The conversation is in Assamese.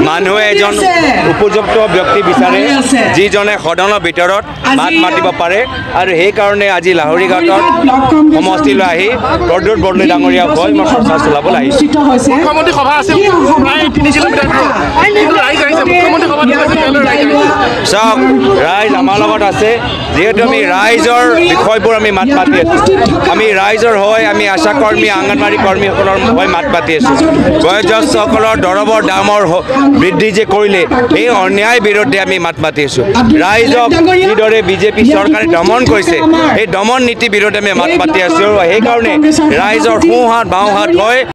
মানুহে এজন উপযুক্ত ব্যক্তি বিচাৰে যিজনে সদনৰ ভিতৰত মাত মাতিব পাৰে আৰু সেইকাৰণে আজি লাহৰীঘাটত সমষ্টিলৈ আহি প্ৰদ্যুৎ বৰদলৈ ডাঙৰীয়া হৈ মই প্ৰচাৰ চলাবলৈ আহিছোঁ। মুখ্যমন্ত্ৰী সভা আছে প্ৰায় 3 কিলোমিটাৰ চাওক ৰাইজ আমাৰ লগত আছে যিহেতু আমি ৰাইজৰ বিষয়বোৰ আমি মাত মাতি আছোঁ আমি ৰাইজৰ হৈ আমি আশা কৰ্মী অংগনবাড়ী কৰ্মীসকলৰ হৈ মাত মাতি আছোঁ বয়োজ্যেষ্ঠসকলৰ দৰৱৰ দামৰ বৃদ্ধি যে কৰিলে এই অন্যায় বিৰুদ্ধে আমি মাত মাতি আছোঁ ৰাইজক যিদৰে বিজেপি চৰকাৰে দমন কৰিছে সেই দমন নীতি বিৰুদ্ধে আমি মাত মাতি আছোঁ আৰু সেইকাৰণে ৰাইজৰ সোঁহাত বাওঁহাত হৈ